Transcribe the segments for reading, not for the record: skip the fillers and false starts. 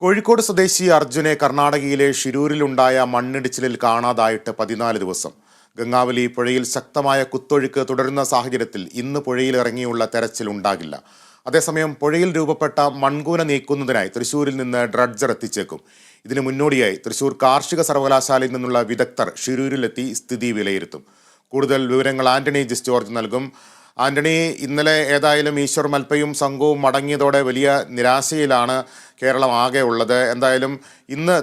കോഴിക്കോട് സ്വദേശി അർജുനെ കർണാടകയിലെ ഷിരൂരിലുണ്ടായ മണ്ണിടിച്ചിലിൽ കാണാതായിട്ട് 14 ദിവസം. ഗംഗാവലി പുഴയിൽ ശക്തമായ കുത്തൊഴുക്ക് തുടരുന്ന സാഹചര്യത്തിൽ ഇന്ന് പുഴയിലിറങ്ങിയുള്ള തെരച്ചിൽ ഉണ്ടാകില്ല. അതേസമയം പുഴയിൽ രൂപപ്പെട്ട മൺകൂന നീക്കുന്നതിനായി തൃശൂരിൽ നിന്ന് ഡ്രഡ്ജർ എത്തിച്ചേക്കും. ഇതിനു മുന്നോടിയായി തൃശൂർ കാർഷിക സർവകലാശാലയിൽ നിന്നുള്ള വിദഗ്ധർ ഷിരൂരിലെത്തി സ്ഥിതി വിലയിരുത്തും. കൂടുതൽ വിവരങ്ങൾ ആന്റണി ജിസ് ജോർജ് നൽകും. ആന്റണി, ഇന്നലെ ഏതായാലും ഈശ്വർ മൽപ്പയും സംഘവും മടങ്ങിയതോടെ വലിയ നിരാശയിലാണ് കേരളം ആകെ ഉള്ളത്. എന്തായാലും ഇന്ന്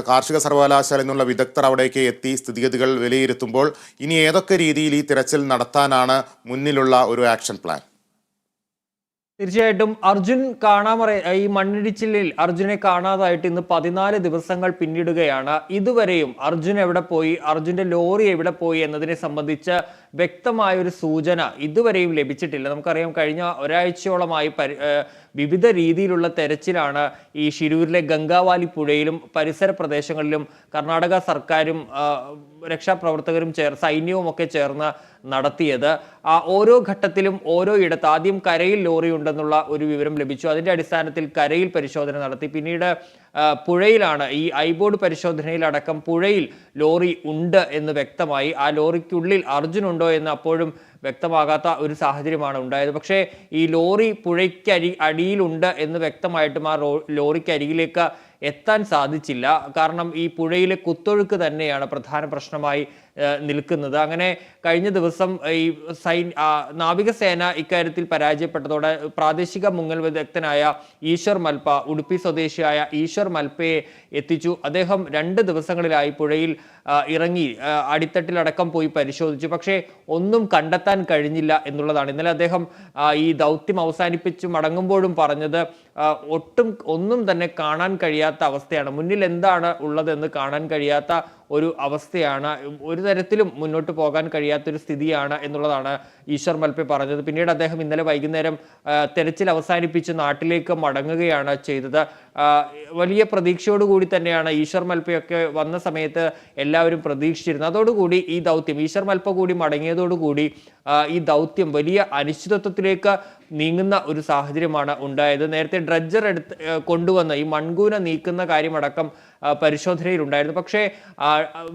കാർഷിക സർവകലാശാലയിൽ നിന്നുള്ള വിദഗ്ധർ അവിടേക്ക് എത്തി സ്ഥിതിഗതികൾ വിലയിരുത്തുമ്പോൾ ഇനി ഏതൊക്കെ രീതിയിൽ ഈ തിരച്ചിൽ നടത്താനാണ് മുന്നിലുള്ള ഒരു ആക്ഷൻ പ്ലാൻ? തീർച്ചയായിട്ടും അർജുൻ ഈ മണ്ണിടിച്ചിലിൽ അർജുനെ കാണാതായിട്ട് ഇന്ന് 14 ദിവസങ്ങൾ പിന്നിടുകയാണ്. ഇതുവരെയും അർജുൻ എവിടെ പോയി, അർജുന്റെ ലോറി എവിടെ പോയി എന്നതിനെ സംബന്ധിച്ച് വ്യക്തമായൊരു സൂചന ഇതുവരെയും ലഭിച്ചിട്ടില്ല. നമുക്കറിയാം, കഴിഞ്ഞ ഒരാഴ്ചയോളമായി വിവിധ രീതിയിലുള്ള തെരച്ചിലാണ് ഈ ഷിരൂരിലെ ഗംഗാവാലി പുഴയിലും പരിസര പ്രദേശങ്ങളിലും കർണാടക സർക്കാരും രക്ഷാപ്രവർത്തകരും സൈന്യവും ഒക്കെ ചേർന്ന് നടത്തിയത്. ഓരോ ഘട്ടത്തിലും ഓരോ ഇടത്ത് ആദ്യം കരയിൽ ലോറി ഉണ്ടെന്നുള്ള ഒരു വിവരം ലഭിച്ചു. അതിന്റെ അടിസ്ഥാനത്തിൽ കരയിൽ പരിശോധന നടത്തി. പിന്നീട് പുഴയിലാണ് ഈ ഐബോർഡ് പരിശോധനയിലടക്കം പുഴയിൽ ലോറി ഉണ്ട് എന്ന് വ്യക്തമായി. ആ ലോറിക്കുള്ളിൽ അർജുൻ ഉണ്ടോ എന്ന് അപ്പോഴും വ്യക്തമാകാത്ത ഒരു സാഹചര്യമാണ് ഉണ്ടായത്. പക്ഷേ ഈ ലോറി അടിയിലുണ്ട് എന്ന് വ്യക്തമായിട്ടും ആ ലോറിക്കരികിലേക്ക് എത്താൻ സാധിച്ചില്ല. കാരണം ഈ പുഴയിലെ കുത്തൊഴുക്ക് തന്നെയാണ് പ്രധാന പ്രശ്നമായി നിൽക്കുന്നത്. അങ്ങനെ കഴിഞ്ഞ ദിവസം ഈ നാവികസേന ഇക്കാര്യത്തിൽ പരാജയപ്പെട്ടതോടെ പ്രാദേശിക മുങ്ങൽ വിദഗ്ധനായ ഈശ്വർ മൽപ്പ, ഉടുപ്പി സ്വദേശിയായ ഈശ്വർ മൽപ്പയെ എത്തിച്ചു. അദ്ദേഹം 2 ദിവസങ്ങളിലായി പുഴയിൽ ഇറങ്ങി അടിത്തട്ടിലടക്കം പോയി പരിശോധിച്ചു. പക്ഷേ ഒന്നും കണ്ടെത്താൻ കഴിഞ്ഞില്ല എന്നുള്ളതാണ്. ഇന്നലെ അദ്ദേഹം ഈ ദൗത്യം അവസാനിപ്പിച്ച് മടങ്ങുമ്പോഴും പറഞ്ഞത് ഒന്നും തന്നെ കാണാൻ കഴിയാത്ത അവസ്ഥയാണ്. മുന്നിൽ എന്താണ് ഉള്ളതെന്ന് കാണാൻ കഴിയാത്ത ഒരു അവസ്ഥയാണ്. ഒരു തരത്തിലും മുന്നോട്ട് പോകാൻ കഴിയാത്തൊരു സ്ഥിതിയാണ് എന്നുള്ളതാണ് ഈശ്വർ മൽപ്പെ പറഞ്ഞത്. പിന്നീട് അദ്ദേഹം ഇന്നലെ വൈകുന്നേരം തെരച്ചിൽ അവസാനിപ്പിച്ച് നാട്ടിലേക്ക് മടങ്ങുകയാണ് ചെയ്തത്. വലിയ പ്രതീക്ഷയോടുകൂടി തന്നെയാണ് ഈശ്വർ മൽപ്പയൊക്കെ വന്ന സമയത്ത് എല്ലാവരും പ്രതീക്ഷിച്ചിരുന്നത്. അതോടുകൂടി ഈ ദൗത്യം ഈശ്വർ മൽപ്പ കൂടി മടങ്ങിയതോടുകൂടി ഈ ദൗത്യം വലിയ അനിശ്ചിതത്വത്തിലേക്ക് നീങ്ങുന്ന ഒരു സാഹചര്യമാണ് ഉണ്ടായത്. നേരത്തെ ഡ്രഡ്ജർ കൊണ്ടുവന്ന ഈ മൺകൂന നീക്കുന്ന കാര്യമടക്കം പരിശോധനയിലുണ്ടായിരുന്നു. പക്ഷേ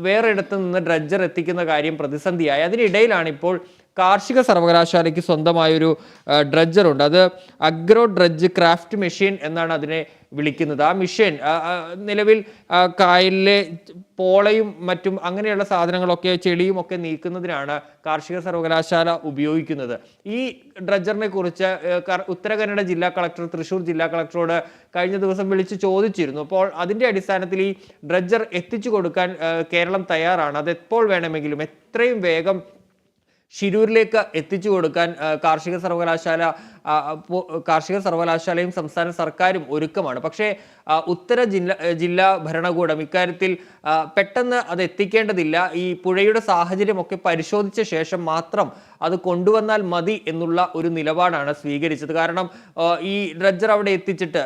വേറെ ഇടത്ത് നിന്ന് ഡ്രഡ്ജർ എത്തിക്കുന്ന കാര്യം പ്രതിസന്ധിയായി. അതിനിടയിലാണ് ഇപ്പോൾ കാർഷിക സർവകലാശാലയ്ക്ക് സ്വന്തമായൊരു ഡ്രഡ്ജർ ഉണ്ട്. അത് അഗ്രോ ഡ്രഡ്ജ് ക്രാഫ്റ്റ് മെഷീൻ എന്നാണ് അതിനെ വിളിക്കുന്നത്. ആ മെഷീൻ നിലവിൽ കായലിലെ പോളയും മറ്റും അങ്ങനെയുള്ള സാധനങ്ങളൊക്കെ ചെളിയും ഒക്കെ നീക്കുന്നതിനാണ് കാർഷിക സർവകലാശാല ഉപയോഗിക്കുന്നത്. ഈ ഡ്രഡ്ജറിനെ കുറിച്ച് ഉത്തര കന്നഡ ജില്ലാ കളക്ടർ തൃശൂർ ജില്ലാ കളക്ടറോട് കഴിഞ്ഞ ദിവസം വിളിച്ച് ചോദിച്ചിരുന്നു. അപ്പോൾ അതിന്റെ അടിസ്ഥാനത്തിൽ ഈ ഡ്രഡ്ജർ എത്തിച്ചു കൊടുക്കാൻ കേരളം തയ്യാറാണ്. അത് എപ്പോൾ വേണമെങ്കിലും എത്രയും വേഗം ഷിരൂരിലേക്ക് എത്തിച്ചു കൊടുക്കാൻ കാർഷിക സർവകലാശാലയും സംസ്ഥാന സർക്കാരും ഒരുക്കമാണ്. പക്ഷേ ഉത്തര ജില്ലാ ഭരണകൂടം ഇക്കാര്യത്തിൽ പെട്ടെന്ന് അത് എത്തിക്കേണ്ടതില്ല, ഈ പുഴയുടെ സാഹചര്യമൊക്കെ പരിശോധിച്ച ശേഷം മാത്രം അത് കൊണ്ടുവന്നാൽ മതി എന്നുള്ള ഒരു നിലപാടാണ് സ്വീകരിച്ചത്. കാരണം ഈ ഡ്രഡ്ജർ അവിടെ എത്തിച്ചിട്ട്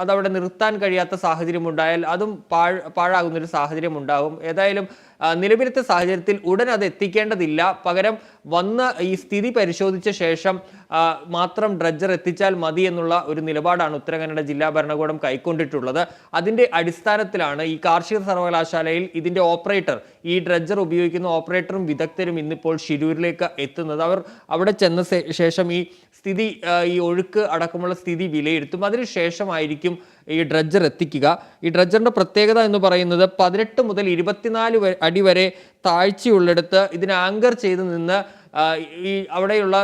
അതവിടെ നിർത്താൻ കഴിയാത്ത സാഹചര്യം ഉണ്ടായാൽ അതും പാഴാകുന്നൊരു സാഹചര്യം ഉണ്ടാകും. ഏതായാലും നിലവിലത്തെ സാഹചര്യത്തിൽ ഉടൻ അത് എത്തിക്കേണ്ടതില്ല, പകരം വന്ന് ഈ സ്ഥിതി പരിശോധിച്ച ശേഷം മാത്രം ഡ്രഡ്ജർ എത്തിച്ചാൽ മതി എന്നുള്ള ഒരു നിലപാടാണ് ഉത്തര കന്നഡ ജില്ലാ ഭരണകൂടം കൈക്കൊണ്ടിട്ടുള്ളത്. അതിന്റെ അടിസ്ഥാനത്തിലാണ് ഈ കാർഷിക സർവകലാശാലയിൽ ഇതിന്റെ ഓപ്പറേറ്റർ, ഈ ഡ്രഡ്ജർ ഉപയോഗിക്കുന്ന ഓപ്പറേറ്ററും വിദഗ്ധരും ഇന്നിപ്പോൾ ഷിരൂരിലേക്ക് എത്തുന്നത്. അവർ അവിടെ ചെന്ന ശേഷം ഈ ഒഴുക്ക് അടക്കമുള്ള സ്ഥിതി വിലയിരുത്തും. അതിനുശേഷമായിരിക്കും ഈ ഡ്രഡ്ജർ എത്തിക്കുക. ഈ ഡ്രഡ്ജറിന്റെ പ്രത്യേകത എന്ന് പറയുന്നത് 18 മുതൽ 24 അടി വരെ താഴ്ചയുള്ളിടത്ത് ഇതിന് ആങ്കർ ചെയ്ത് നിന്ന് ഈ അവിടെയുള്ള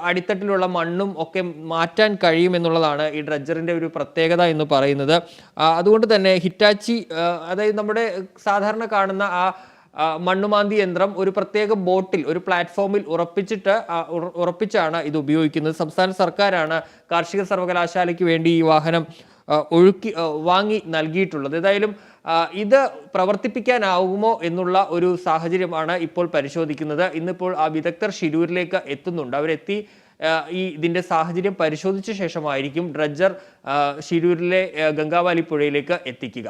അടിത്തട്ടിലുള്ള മണ്ണും ഒക്കെ മാറ്റാൻ കഴിയുമെന്നുള്ളതാണ് ഈ ഡ്രഡ്ജറിന്റെ ഒരു പ്രത്യേകത എന്ന് പറയുന്നത്. അതുകൊണ്ട് തന്നെ ഹിറ്റാച്ചി, അതായത് നമ്മുടെ സാധാരണ കാണുന്ന മണ്ണുമാന്തി യന്ത്രം ഒരു പ്രത്യേക ബോട്ടിൽ, ഒരു പ്ലാറ്റ്ഫോമിൽ ഉറപ്പിച്ചാണ് ഇത് ഉപയോഗിക്കുന്നത്. സംസ്ഥാന സർക്കാരാണ് കാർഷിക സർവകലാശാലയ്ക്ക് വേണ്ടി ഈ വാഹനം വാങ്ങി നൽകിയിട്ടുള്ളത്. ഏതായാലും ഇത് പ്രവർത്തിപ്പിക്കാനാവുമോ എന്നുള്ള ഒരു സാഹചര്യമാണ് ഇപ്പോൾ പരിശോധിക്കുന്നത്. ഇന്നിപ്പോൾ ആ വിദഗ്ധർ ഷിരൂരിലേക്ക് എത്തുന്നുണ്ട്. അവരെത്തി ഇതിന്റെ സാഹചര്യം പരിശോധിച്ച ശേഷമായിരിക്കും ഡ്രഡ്ജർ ഷിരൂരിലെ ഗംഗാവാലി പുഴയിലേക്ക് എത്തിക്കുക.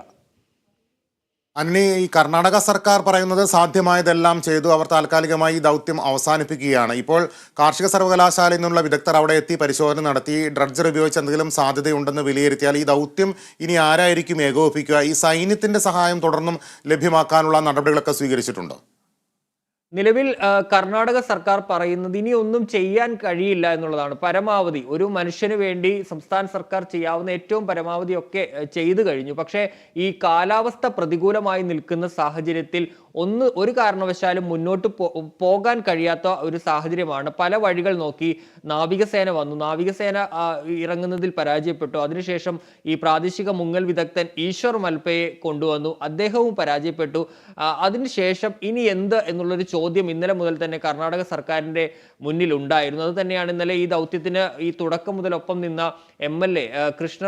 അന്നി ഈ കർണാടക സർക്കാർ പറയുന്നത് സാധ്യമായതെല്ലാം ചെയ്തു, അവർ താൽക്കാലികമായി ഈ ദൗത്യം അവസാനിപ്പിക്കുകയാണ്. ഇപ്പോൾ കാർഷിക സർവകലാശാലയിൽ നിന്നുള്ള വിദഗ്ധർ അവിടെ എത്തി പരിശോധന നടത്തി ഡ്രഡ്ജർ ഉപയോഗിച്ച് എന്തെങ്കിലും സാധ്യതയുണ്ടെന്ന് വിലയിരുത്തിയാൽ ഈ ദൗത്യം ഇനി ആരായിരിക്കും ഏകോപിപ്പിക്കുക? ഈ സൈന്യത്തിന്റെ സഹായം തുടർന്നും ലഭ്യമാക്കാനുള്ള നടപടികളൊക്കെ സ്വീകരിച്ചിട്ടുണ്ടോ? നിലവിൽ കർണാടക സർക്കാർ പറയുന്നത് ഇനി ഒന്നും ചെയ്യാൻ കഴിയില്ല എന്നുള്ളതാണ്. പരമാവധി ഒരു മനുഷ്യന് വേണ്ടി സംസ്ഥാന സർക്കാർ ചെയ്യാവുന്ന ഏറ്റവും പരമാവധി ഒക്കെ ചെയ്തു കഴിഞ്ഞു. പക്ഷേ ഈ കാലാവസ്ഥ പ്രതികൂലമായി നിൽക്കുന്ന സാഹചര്യത്തിൽ ഒരു കാരണവശാലും മുന്നോട്ട് പോകാൻ കഴിയാത്ത ഒരു സാഹചര്യമാണ്. പല വഴികൾ നോക്കി നാവികസേന വന്നു, നാവികസേന ഇറങ്ങുന്നതിൽ പരാജയപ്പെട്ടു. അതിനുശേഷം ഈ പ്രാദേശിക മുങ്ങൽ വിദഗ്ധൻ ഈശ്വർ മൽപ്പയെ കൊണ്ടുവന്നു, അദ്ദേഹവും പരാജയപ്പെട്ടു. അതിനുശേഷം ഇനി എന്ത് എന്നുള്ളൊരു ചോദ്യം ഇന്നലെ മുതൽ തന്നെ കർണാടക സർക്കാരിന്റെ മുന്നിൽ ഉണ്ടായിരുന്നു. അത് തന്നെയാണ് ഇന്നലെ ഈ ദൗത്യത്തിന് ഈ തുടക്കം മുതൽ ഒപ്പം നിന്ന MLA കൃഷ്ണ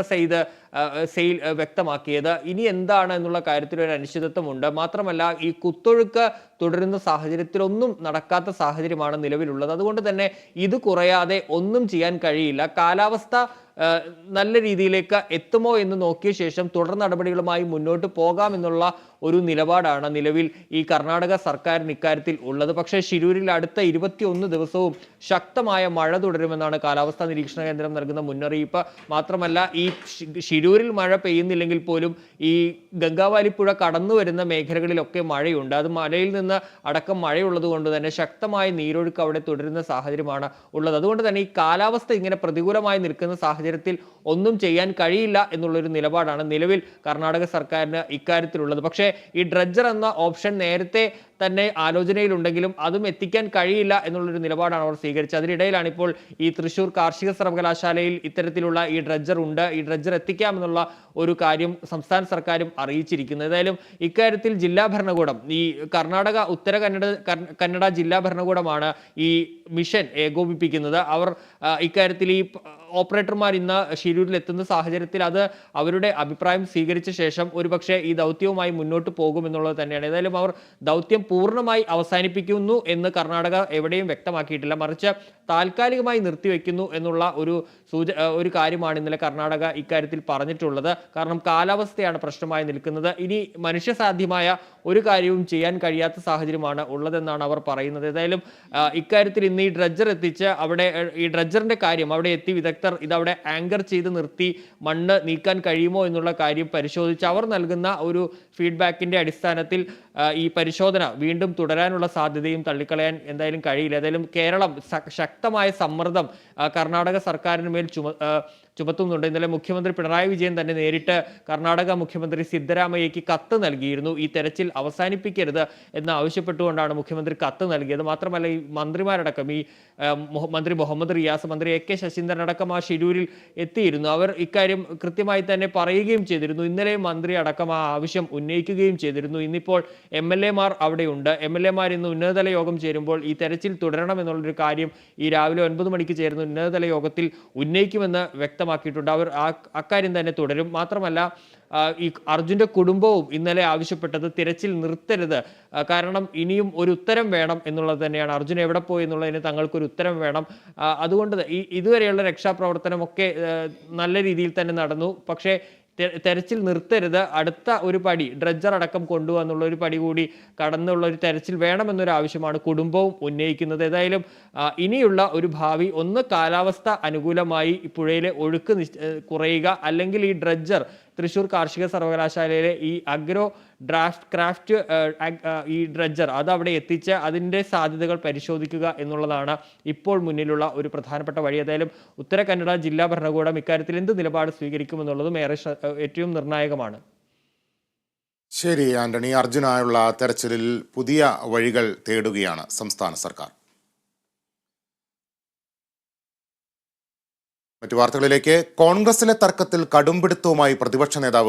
സെയിൽ വ്യക്തമാക്കിയത്. ഇനി എന്താണ് എന്നുള്ള കാര്യത്തിൽ ഒരു അനിശ്ചിതത്വമുണ്ട്. മാത്രമല്ല ഈ കുത്തൊഴുക്ക് തുടരുന്ന സാഹചര്യത്തിൽ ഒന്നും നടക്കാത്ത സാഹചര്യമാണ് നിലവിലുള്ളത്. അതുകൊണ്ട് തന്നെ ഇത് കുറയാതെ ഒന്നും ചെയ്യാൻ കഴിയില്ല. കാലാവസ്ഥ നല്ല രീതിയിലേക്ക് എത്തുമോ എന്ന് നോക്കിയ ശേഷം തുടർ നടപടികളുമായി മുന്നോട്ട് പോകാമെന്നുള്ള ഒരു നിലപാടാണ് നിലവിൽ ഈ കർണാടക സർക്കാരിന് ഇക്കാര്യത്തിൽ ഉള്ളത്. പക്ഷേ ശിരൂരിൽ അടുത്ത 21 ദിവസവും ശക്തമായ മഴ തുടരുമെന്നാണ് കാലാവസ്ഥാ നിരീക്ഷണ കേന്ദ്രം നൽകുന്ന മുന്നറിയിപ്പ്. മാത്രമല്ല ഈ ശിരൂരിൽ മഴ പെയ്യുന്നില്ലെങ്കിൽ പോലും ഈ ഗംഗാവാലിപ്പുഴ കടന്നു വരുന്ന മേഖലകളിലൊക്കെ മഴയുണ്ട്. അത് മലയിൽ നിന്ന് അടക്കം മഴയുള്ളത് കൊണ്ട് തന്നെ ശക്തമായ നീരൊഴുക്ക് അവിടെ തുടരുന്ന സാഹചര്യമാണ് ഉള്ളത്. അതുകൊണ്ട് തന്നെ ഈ കാലാവസ്ഥ ഇങ്ങനെ പ്രതികൂലമായി നിൽക്കുന്ന സാഹചര്യത്തിൽ ഒന്നും ചെയ്യാൻ കഴിയില്ല എന്നുള്ളൊരു നിലപാടാണ് നിലവിൽ കർണാടക സർക്കാരിന് ഇക്കാര്യത്തിലുള്ളത്. പക്ഷേ ഈ ഡ്രഡ്ജർ എന്ന ഓപ്ഷൻ നേരത്തെ തന്നെ ആലോചനയിലുണ്ടെങ്കിലും അതും എത്തിക്കാൻ കഴിയില്ല എന്നുള്ളൊരു നിലപാടാണ് അവർ സ്വീകരിച്ചത്. അതിനിടയിലാണ് ഇപ്പോൾ ഈ തൃശ്ശൂർ കാർഷിക സർവകലാശാലയിൽ ഇത്തരത്തിലുള്ള ഈ ഡ്രഡ്ജർ ഉണ്ട്, ഈ ഡ്രഡ്ജർ എത്തിക്കാമെന്നുള്ള ഒരു കാര്യം സംസ്ഥാന സർക്കാരും അറിയിച്ചിരിക്കുന്നത്. ഏതായാലും ഇക്കാര്യത്തിൽ ജില്ലാ ഭരണകൂടം, ഈ കർണാടക ഉത്തര കന്നഡ ജില്ലാ ഭരണകൂടമാണ് ഈ മിഷൻ ഏകോപിപ്പിക്കുന്നത്. അവർ ഇക്കാര്യത്തിൽ ഈ ഓപ്പറേറ്റർമാർ ഇന്ന് ഷിരൂരിൽ എത്തുന്ന സാഹചര്യത്തിൽ അത് അവരുടെ അഭിപ്രായം സ്വീകരിച്ച ശേഷം ഒരുപക്ഷെ ഈ ദൗത്യവുമായി മുന്നോട്ട് പോകുമെന്നുള്ളത് തന്നെയാണ്. ഏതായാലും അവർ ദൗത്യം പൂർണ്ണമായി അവസാനിപ്പിക്കുന്നു എന്ന് കർണാടക എവിടെയും വ്യക്തമാക്കിയിട്ടില്ല, മറിച്ച് താൽക്കാലികമായി നിർത്തിവെക്കുന്നു എന്നുള്ള ഒരു കാര്യമാണ് ഇന്നലെ കർണാടക ഇക്കാര്യത്തിൽ പറഞ്ഞിട്ടുള്ളത്. കാരണം കാലാവസ്ഥയാണ് പ്രശ്നമായി നിൽക്കുന്നത്. ഇനി മനുഷ്യസാധ്യമായ ഒരു കാര്യവും ചെയ്യാൻ കഴിയാത്ത സാഹചര്യമാണ് ഉള്ളതെന്നാണ് അവർ പറയുന്നത്. ഏതായാലും ഇക്കാര്യത്തിൽ ഇന്ന് ഈ ഡ്രഡ്ജർ എത്തിച്ച് അവിടെ ഈ ഡ്രഡ്ജറിന്റെ കാര്യം അവിടെ എത്തി വിദഗ്ധർ ഇതവിടെ ആങ്കർ ചെയ്ത് നിർത്തി മണ്ണ് നീക്കാൻ കഴിയുമോ എന്നുള്ള കാര്യം പരിശോധിച്ച് അവർ നൽകുന്ന ഒരു ഫീഡ്ബാക്കിന്റെ അടിസ്ഥാനത്തിൽ ഈ പരിശോധന വീണ്ടും തുടരാനുള്ള സാധ്യതയും തള്ളിക്കളയാൻ എന്തായാലും കഴിയില്ല. ഏതായാലും കേരളം ശക്തമായ സമ്മർദ്ദം കർണാടക സർക്കാരിന് മേൽ ചുമത്തുന്നുണ്ട്. ഇന്നലെ മുഖ്യമന്ത്രി പിണറായി വിജയൻ തന്നെ നേരിട്ട് കർണാടക മുഖ്യമന്ത്രി സിദ്ധരാമയ്യയ്ക്ക് കത്ത് നൽകിയിരുന്നു. ഈ തെരച്ചിൽ അവസാനിപ്പിക്കരുത് എന്ന് ആവശ്യപ്പെട്ടുകൊണ്ടാണ് മുഖ്യമന്ത്രി കത്ത് നൽകിയത്. മാത്രമല്ല ഈ മന്ത്രിമാരടക്കം ഈ മന്ത്രി മുഹമ്മദ് റിയാസ്, മന്ത്രി AK ശശീന്ദ്രൻ അടക്കം ആ ഷിരൂരിൽ എത്തിയിരുന്നു. അവർ ഇക്കാര്യം കൃത്യമായി തന്നെ പറയുകയും ചെയ്തിരുന്നു. ഇന്നലെ മന്ത്രി അടക്കം ആ ആവശ്യം ഉന്നയിക്കുകയും ചെയ്തിരുന്നു. ഇന്നിപ്പോൾ MLA മാർ അവിടെയുണ്ട്. MLA മാർ ഇന്ന് ഉന്നതതല യോഗം ചേരുമ്പോൾ ഈ തെരച്ചിൽ തുടരണം എന്നുള്ളൊരു കാര്യം ഈ രാവിലെ 9 മണിക്ക് ചേരുന്ന ഉന്നതതല യോഗത്തിൽ ഉന്നയിക്കുമെന്ന് വ്യക്തമാക്കിയിട്ടുണ്ട്. അവർ അക്കാര്യം തന്നെ തുടരും. മാത്രമല്ല ഈ അർജുന്റെ കുടുംബവും ഇന്നലെ ആവശ്യപ്പെട്ടത് തിരച്ചിൽ നിർത്തരുത്, കാരണം ഇനിയും ഒരു ഉത്തരം വേണം എന്നുള്ളത് തന്നെയാണ്. അർജുൻ എവിടെ പോയി എന്നുള്ളതിന് തങ്ങൾക്കൊരു ഉത്തരം വേണം. അതുകൊണ്ട് ഇതുവരെയുള്ള രക്ഷാപ്രവർത്തനമൊക്കെ നല്ല രീതിയിൽ തന്നെ നടന്നു. പക്ഷേ തെരച്ചിൽ നിർത്തരുത്, അടുത്ത ഒരു പടി ഡ്രഡ്ജർ അടക്കം കൊണ്ടുവന്നുള്ള ഒരു പടി കൂടി കടന്നുള്ള ഒരു തെരച്ചിൽ വേണമെന്നൊരു ആവശ്യമാണ് കുടുംബവും ഉന്നയിക്കുന്നത്. ഏതായാലും ഇനിയുള്ള ഒരു ഭാവി ഒന്ന് കാലാവസ്ഥ അനുകൂലമായി പുഴയിലെ ഒഴുക്ക് കുറയുക, അല്ലെങ്കിൽ ഈ ഡ്രഡ്ജർ തൃശ്ശൂർ കാർഷിക സർവകലാശാലയിലെ ഈ അഗ്രോ ക്രാഫ്റ്റ് ഈ ഡ്രഡ്ജർ അത് അവിടെ എത്തിച്ച് അതിൻ്റെ സാധ്യതകൾ പരിശോധിക്കുക എന്നുള്ളതാണ് ഇപ്പോൾ മുന്നിലുള്ള ഒരു പ്രധാനപ്പെട്ട വഴി. ഏതായാലും ഉത്തര കന്നഡ ജില്ലാ ഭരണകൂടം ഇക്കാര്യത്തിൽ എന്ത് നിലപാട് സ്വീകരിക്കുമെന്നുള്ളതും ഏറ്റവും നിർണായകമാണ്. ശരി ആന്റണി, അർജുനായുള്ള തെരച്ചിലിൽ പുതിയ വഴികൾ തേടുകയാണ് സംസ്ഥാന സർക്കാർ. മറ്റു വാർത്തകളിലേക്ക്. കോൺഗ്രസിലെ തർക്കത്തിൽ കടുംപിടുത്തവുമായി പ്രതിപക്ഷ നേതാവ്